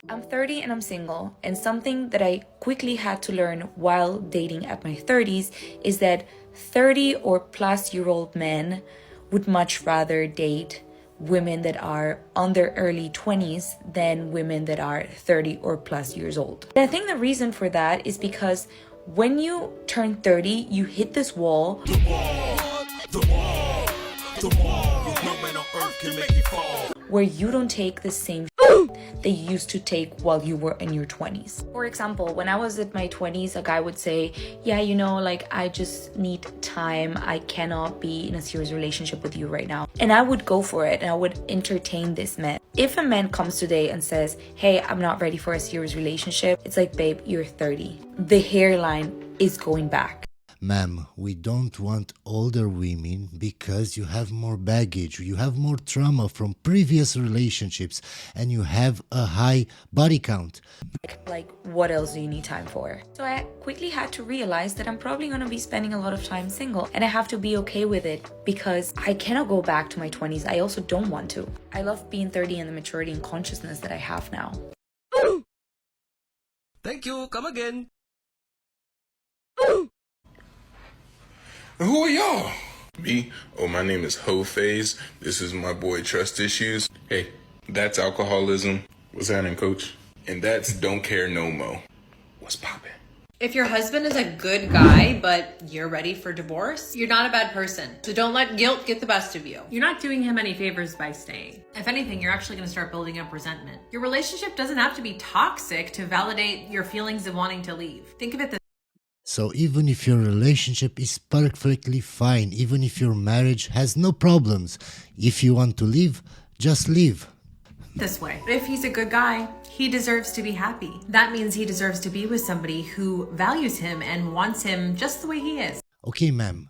I'm 30 and I'm single, and something that I quickly had to learn while dating at my 30s is that 30 or plus year old men would much rather date women that are on their early 20s than women that are 30 or plus years old. And I think the reason for that is because when you turn 30, you hit this wall. No man on earth can make you fall. Where you don't take the same they used to take while you were in your 20s. For example, when I was at my 20s, a guy would say, yeah, you know, like, I just need time. I cannot be in a serious relationship with you right now. And I would go for it and I would entertain this man. If a man comes today and says, hey, I'm not ready for a serious relationship, it's like, babe, you're 30. The hairline is going back. Ma'am, we don't want older women because you have more baggage, you have more trauma from previous relationships, and you have a high body count. Like, what else do you need time for? So I quickly had to realize that I'm probably going to be spending a lot of time single, and I have to be okay with it because I cannot go back to my 20s. I also don't want to. I love being 30 and the maturity and consciousness that I have now. Thank you, come again. Who are y'all? Me? Oh, my name is Ho Phase. This is my boy Trust Issues. Hey, that's alcoholism. What's happening, coach? And that's Don't Care No Mo. What's poppin'? If your husband is a good guy, but you're ready for divorce, you're not a bad person. So don't let guilt get the best of you. You're not doing him any favors by staying. If anything, you're actually going to start building up resentment. Your relationship doesn't have to be toxic to validate your feelings of wanting to leave. Think of it this So even if your relationship is perfectly fine, even if your marriage has no problems, if you want to leave, just leave. way. If he's a good guy, he deserves to be happy. That means he deserves to be with somebody who values him and wants him just the way he is. Okay, ma'am,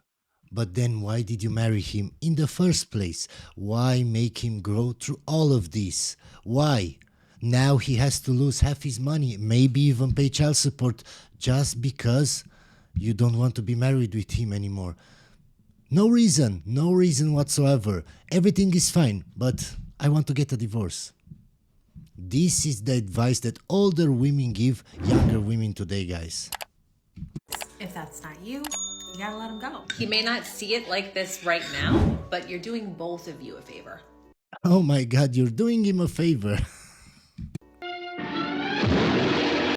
but then why did you marry him in the first place? Why make him grow through all of this? Why? Now he has to lose half his money, maybe even pay child support, just because you don't want to be married with him anymore. No reason whatsoever. Everything is fine, but I want to get a divorce. This is the advice that older women give younger women today, guys. If that's not you, you gotta let him go. He may not see it like this right now, but you're doing both of you a favor. Oh my God, you're doing him a favor.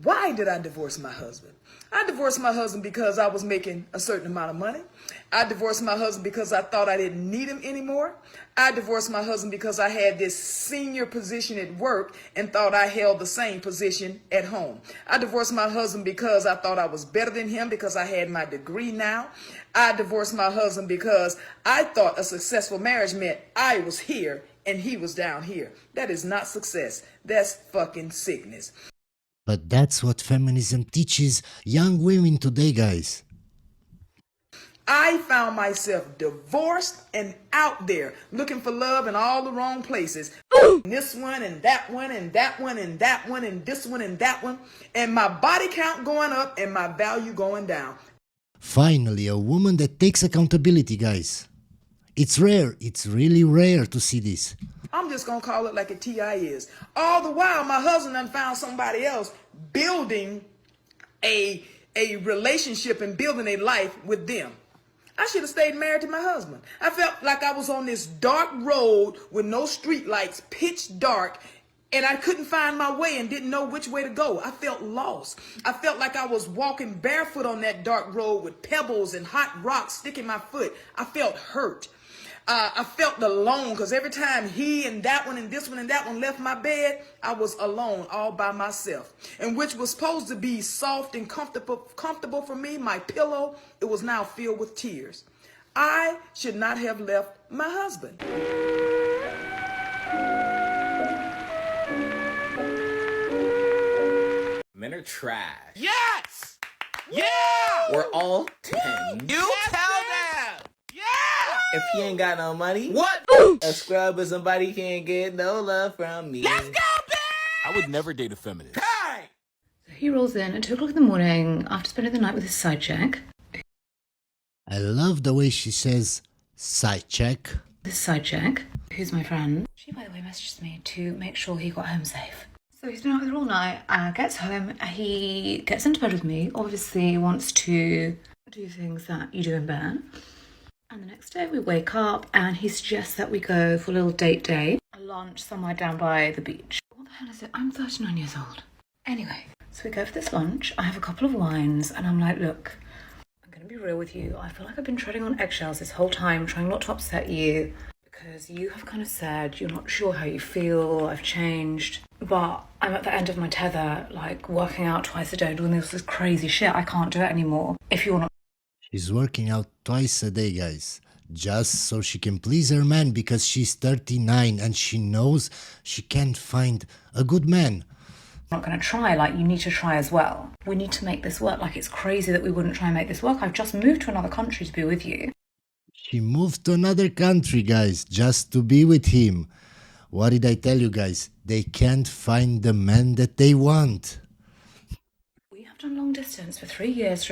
Why did I divorce my husband? I divorced my husband because I was making a certain amount of money. I divorced my husband because I thought I didn't need him anymore. I divorced my husband because I had this senior position at work and thought I held the same position at home. I divorced my husband because I thought I was better than him because I had my degree now. I divorced my husband because I thought a successful marriage meant I was here and he was down here. That is not success. That's fucking sickness. But that's what feminism teaches young women today, guys. I found myself divorced and out there looking for love in all the wrong places. This one and that one and that one and that one and this one and that one. And my body count going up and my value going down. Finally, a woman that takes accountability, guys. It's rare. It's really rare to see this. I'm just going to call it like a TI is. All the while, my husband done found somebody else building a relationship and building a life with them. I should have stayed married to my husband. I felt like I was on this dark road with no street lights, pitch dark, and I couldn't find my way and didn't know which way to go. I felt lost. I felt like I was walking barefoot on that dark road with pebbles and hot rocks sticking my foot. I felt hurt. I felt alone because every time he and that one and this one and that one left my bed, I was alone all by myself. And which was supposed to be soft and comfortable for me, my pillow, it was now filled with tears. I should not have left my husband. Men are trash. Yes! Yeah! We're all 10. You tell them! Yeah! If he ain't got no money, What? a scrub or somebody can't get no love from me. Let's go, bitch! I would never date a feminist. Hey! He rolls in at 2 o'clock in the morning after spending the night with his side check. I love the way she says, side check. This side check, who's my friend. She, by the way, messaged me to make sure he got home safe. So he's been out with her all night, gets home, he gets into bed with me, obviously wants to do things that you do in bed. And the next day we wake up and he suggests that we go for a little date day, a lunch somewhere down by the beach. What the hell is it? I'm 39 years old. Anyway, so we go for this lunch, I have a couple of wines and I'm like, look, I'm going to be real with you. I feel like I've been treading on eggshells this whole time, trying not to upset you. Because you have kind of said you're not sure how you feel, I've changed. But I'm at the end of my tether, like working out twice a day, doing this crazy shit. I can't do it anymore. If you're not... She's working out twice a day, guys. Just so she can please her man because she's 39 and she knows she can't find a good man. Not going to try, like you need to try as well. We need to make this work. Like it's crazy that we wouldn't try and make this work. I've just moved to another country to be with you. She moved to another country, guys, just to be with him. What did I tell you guys? They can't find the man that they want. We have done long distance for 3 years,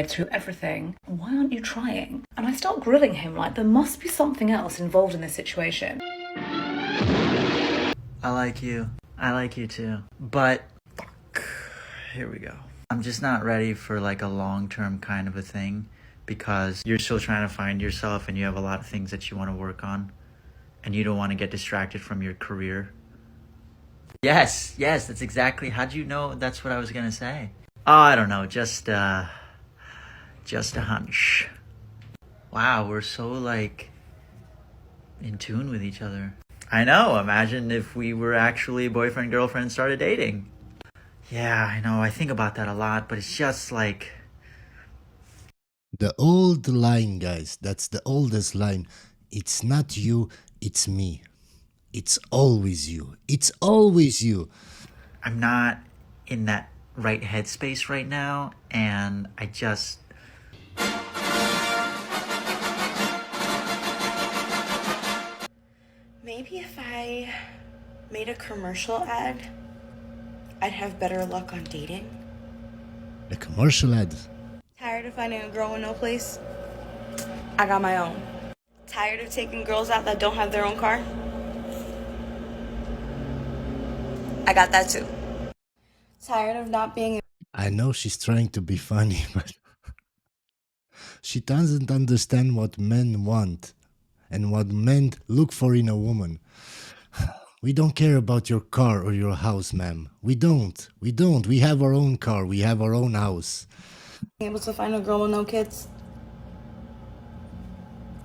through everything. Why aren't you trying? And I start grilling him like there must be something else involved in this situation. I like you. I like you too. But, fuck. Here we go. I'm just not ready for like a long-term kind of a thing. Because you're still trying to find yourself and you have a lot of things that you want to work on. And you don't want to get distracted from your career. Yes, that's exactly. How'd you know that's what I was going to say? Oh, I don't know. Just a hunch. Wow, we're so like in tune with each other. I know. Imagine if we were actually boyfriend, girlfriend, started dating. Yeah, I know. I think about that a lot, but it's just like... The old line, guys, that's the oldest line. It's not you, it's me. It's always you. It's always you. I'm not in that right headspace right now, and I just... Maybe if I made a commercial ad, I'd have better luck on dating. A commercial ad. Tired of finding a girl with no place? I got my own. Tired of taking girls out that don't have their own car? I got that too. Tired of not being... I know she's trying to be funny, but she doesn't understand what men want and what men look for in a woman. We don't care about your car or your house, ma'am. We don't. We have our own car. We have our own house. Able to find a girl with no kids?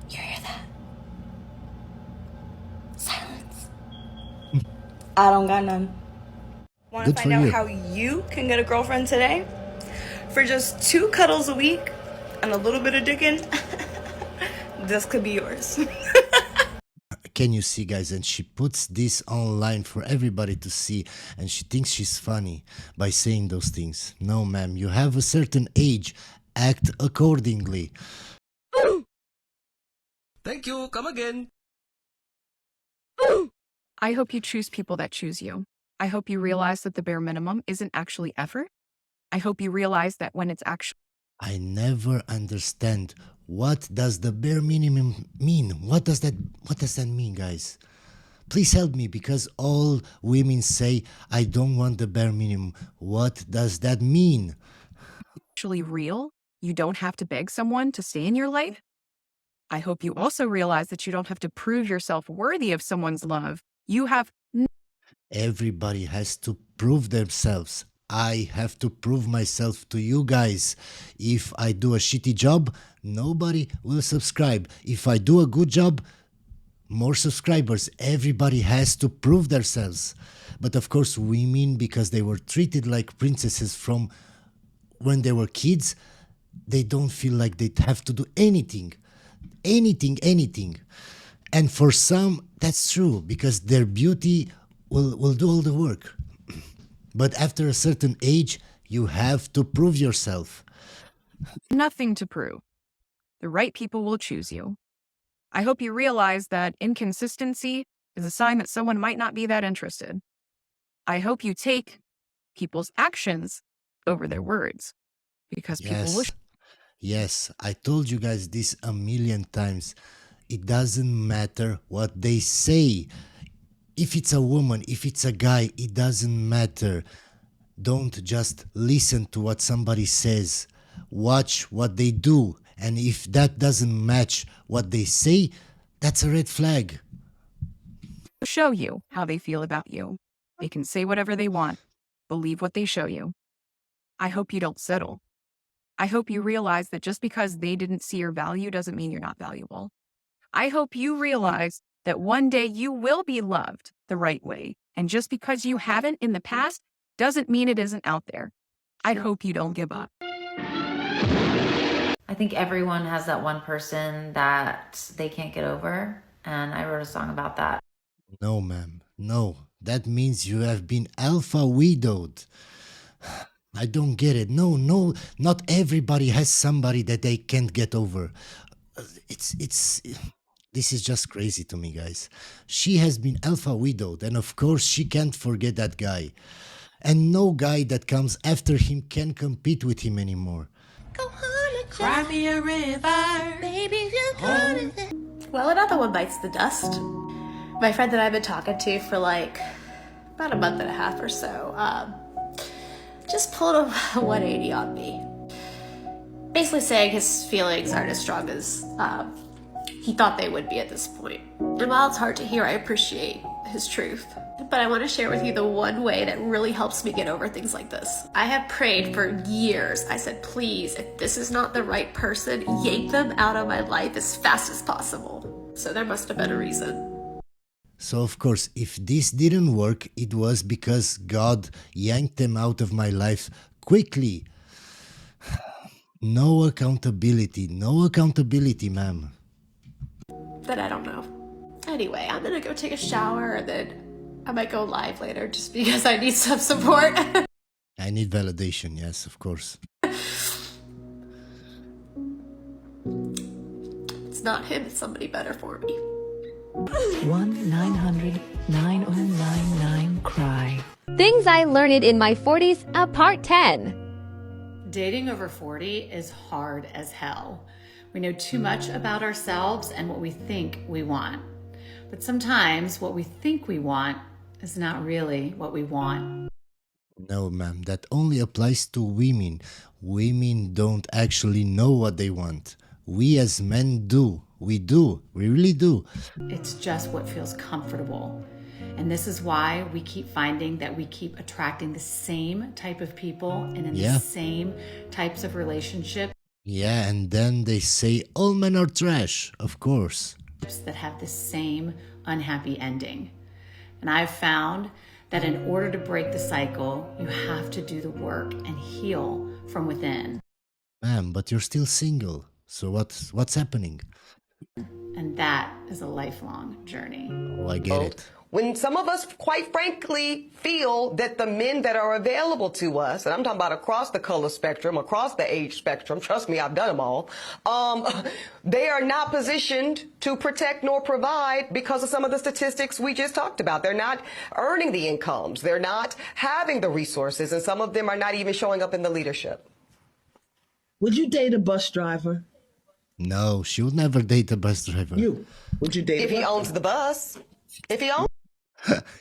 You hear that? Silence. I don't got none. Want to find out how you can get a girlfriend today? For just 2 cuddles a week and a little bit of digging, this could be yours. Can you see, guys? And she puts this online for everybody to see, and she thinks she's funny by saying those things. No, ma'am, you have a certain age. Act accordingly. Thank you. Come again. I hope you choose people that choose you. I hope you realize that the bare minimum isn't actually effort. I hope you realize that when it's actually... I never understand. What does the bare minimum mean? What does that mean, guys? Please help me, because all women say, I don't want the bare minimum. What does that mean? Actually real. You don't have to beg someone to stay in your life. I hope you also realize that you don't have to prove yourself worthy of someone's love. You have... Everybody has to prove themselves. I have to prove myself to you guys. If I do a shitty job, nobody will subscribe. If I do a good job, more subscribers. Everybody has to prove themselves. But of course, women, because they were treated like princesses from when they were kids, they don't feel like they have to do anything. Anything. And for some, that's true, because their beauty will do all the work. But after a certain age, you have to prove yourself. Nothing to prove. The right people will choose you. I hope you realize that inconsistency is a sign that someone might not be that interested. I hope you take people's actions over their words, because people will... Yes, I told you guys this a million times. It doesn't matter what they say. If it's a woman, if it's a guy, it doesn't matter. Don't just listen to what somebody says. Watch what they do. And if that doesn't match what they say, that's a red flag. Show you how they feel about you. They can say whatever they want. Believe what they show you. I hope you don't settle. I hope you realize that just because they didn't see your value doesn't mean you're not valuable. I hope you realize that one day you will be loved the right way. And just because you haven't in the past doesn't mean it isn't out there. I hope you don't give up. I think everyone has that one person that they can't get over, and I wrote a song about that. No, ma'am. No. That means you have been alpha widowed. I don't get it. No, not everybody has somebody that they can't get over. This is just crazy to me, guys. She has been alpha widowed, and of course she can't forget that guy. And no guy that comes after him can compete with him anymore. Cry me a river, baby, well, another one bites the dust. My friend that I've been talking to for like about a month and a half or so, just pulled a 180 on me. Basically saying his feelings aren't as strong as he thought they would be at this point. And while it's hard to hear, I appreciate his truth. But I want to share with you the one way that really helps me get over things like this. I have prayed for years. I said, please, if this is not the right person, yank them out of my life as fast as possible. So there must have been a reason. So of course, if this didn't work, it was because God yanked them out of my life quickly. No accountability, ma'am. But I don't know. Anyway, I'm gonna go take a shower and then I might go live later just because I need some support. I need validation, yes, of course. It's not him, it's somebody better for me. 1-900-9099-CRY. Things I learned in my 40s, part 10. Dating over 40 is hard as hell. We know too much about ourselves and what we think we want. But sometimes what we think we want is not really what we want. No, ma'am, that only applies to women. Women don't actually know what they want. We as men do. We really do. It's just what feels comfortable. And this is why we keep finding that we keep attracting the same type of people and in the same types of relationships. Yeah, and then they say all men are trash, of course. That have the same unhappy ending. And I've found that in order to break the cycle, you have to do the work and heal from within. Ma'am, but you're still single. So what's happening? And that is a lifelong journey. Oh, I get it. When some of us, quite frankly, feel that the men that are available to us, and I'm talking about across the color spectrum, across the age spectrum, trust me, I've done them all, they are not positioned to protect nor provide because of some of the statistics we just talked about. They're not earning the incomes. They're not having the resources, and some of them are not even showing up in the leadership. Would you date a bus driver? No, she would never date a bus driver. Would you date if he owns the bus? If he owns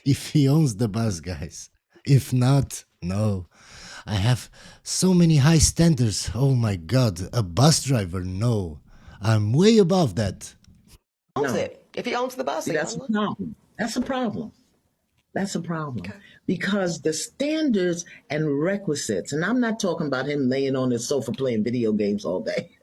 if he owns the bus, guys. If not, no. I have so many high standards. Oh my God, a bus driver, no. I'm way above that. Owns it. If he owns the bus, see, that's a problem. That's a problem. That's a problem. Okay. Because the standards and requisites, and I'm not talking about him laying on his sofa playing video games all day.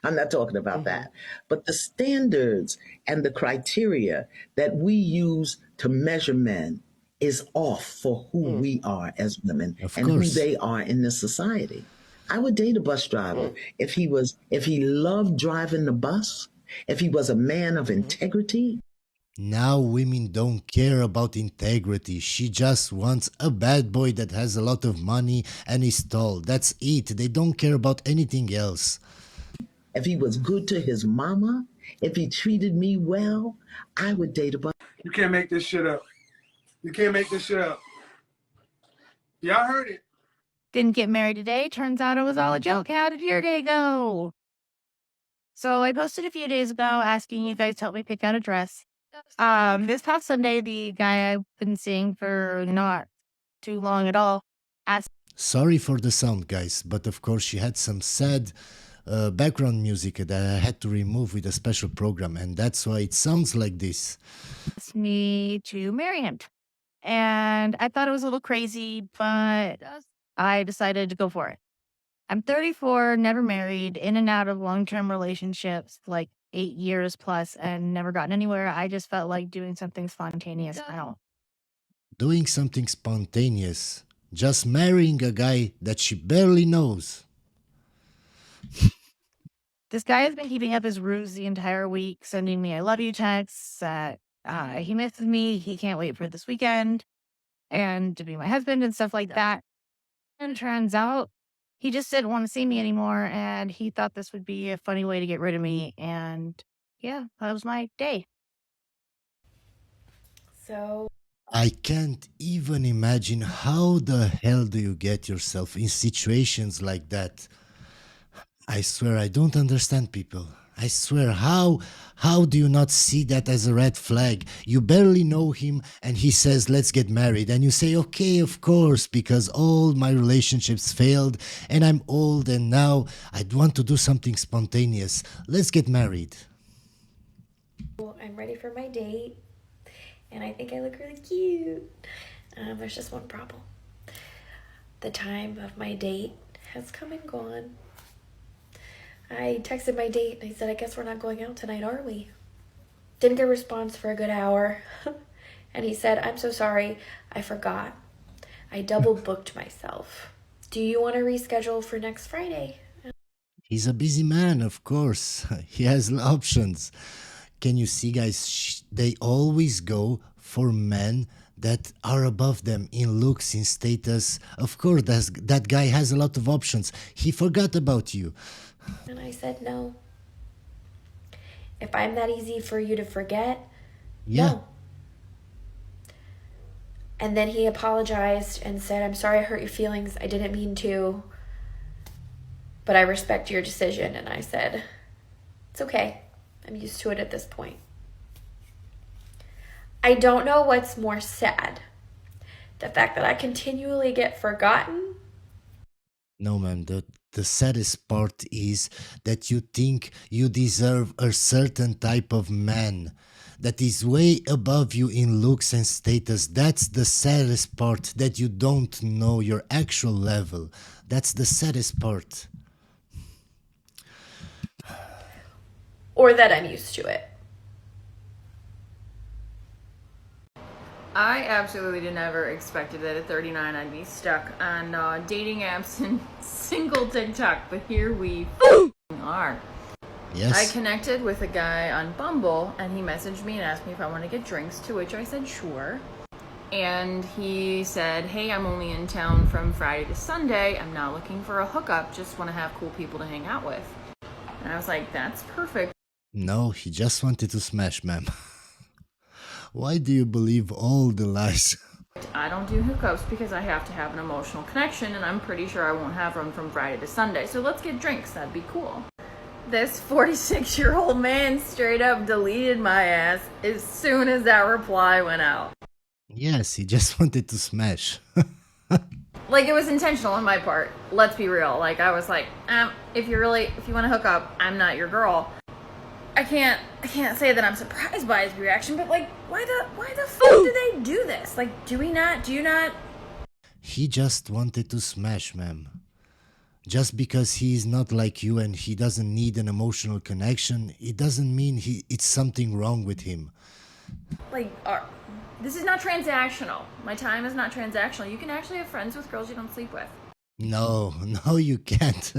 I'm not talking about that. But the standards and the criteria that we use to measure men is off for who we are as women and who they are in this society. I would date a bus driver if he loved driving the bus, if he was a man of integrity. Now women don't care about integrity. She just wants a bad boy that has a lot of money and is tall. That's it. They don't care about anything else. If he was good to his mama, if he treated me well, I would date a bus. You can't make this shit up. You can't make this shit up. Y'all heard it. Didn't get married today. Turns out it was all a joke. How did your day go? So I posted a few days ago asking you guys to help me pick out a dress. This past Sunday, the guy I've been seeing for not too long at all asked. Sorry for the sound, guys, but of course she had some sad background music that I had to remove with a special program, and that's why it sounds like this. Me to marry him. And I thought it was a little crazy, but I decided to go for it. I'm 34, never married, in and out of long-term relationships, like 8 years plus, and never gotten anywhere. I just felt like doing something spontaneous. Doing something spontaneous. Just marrying a guy that she barely knows. This guy has been keeping up his ruse the entire week, sending me I love you texts. He misses me. He can't wait for this weekend and to be my husband and stuff like that. And turns out he just didn't want to see me anymore, and he thought this would be a funny way to get rid of me. And yeah, that was my day. So I can't even imagine how the hell do you get yourself in situations like that. I swear I don't understand people. I swear, how do you not see that as a red flag? You barely know him and he says, let's get married. And you say, okay, of course, because all my relationships failed and I'm old and now I want to do something spontaneous. Let's get married. I'm ready for my date and I think I look really cute. There's just one problem. The time of my date has come and gone. I texted my date and I said, I guess we're not going out tonight, are we? Didn't get a response for a good hour. And he said, I'm so sorry, I forgot. I double booked myself. Do you want to reschedule for next Friday? He's a busy man, of course. He has options. Can you see, guys, they always go for men that are above them in looks, in status. Of course, that guy has a lot of options. He forgot about you. And I said, no. If I'm that easy for you to forget, no. And then he apologized and said, I'm sorry I hurt your feelings. I didn't mean to. But I respect your decision. And I said, it's okay. I'm used to it at this point. I don't know what's more sad. The fact that I continually get forgotten. No, man, the saddest part is that you think you deserve a certain type of man that is way above you in looks and status. That's the saddest part, that you don't know your actual level. That's the saddest part. Or that I'm used to it. I absolutely never expected that at 39 I'd be stuck on dating apps and single TikTok, but here we are. Yes. I connected with a guy on Bumble and he messaged me and asked me if I want to get drinks, to which I said sure. And he said, hey, I'm only in town from Friday to Sunday. I'm not looking for a hookup, just want to have cool people to hang out with. And I was like, that's perfect. No, he just wanted to smash, ma'am. Why do you believe all the lies? I don't do hookups because I have to have an emotional connection, and I'm pretty sure I won't have one from Friday to Sunday. So let's get drinks. That'd be cool. This 46-year-old man straight up deleted my ass as soon as that reply went out. Yes, he just wanted to smash. Like, it was intentional on my part. Let's be real. Like, I was like, if you want to hook up, I'm not your girl. I can't say that I'm surprised by his reaction, but like, why the fuck do they do this? Like, do you not? He just wanted to smash, ma'am. Just because he is not like you and he doesn't need an emotional connection, it doesn't mean it's something wrong with him. Like, this is not transactional. My time is not transactional. You can actually have friends with girls you don't sleep with. No, you can't.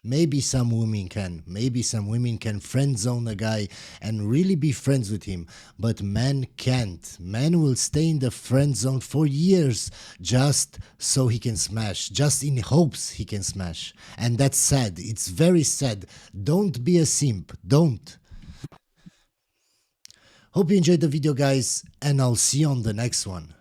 Maybe some women can. Maybe some women can friend zone a guy and really be friends with him. But men can't. Men will stay in the friend zone for years just so he can smash. Just in hopes he can smash. And that's sad. It's very sad. Don't be a simp. Don't. Hope you enjoyed the video, guys. And I'll see you on the next one.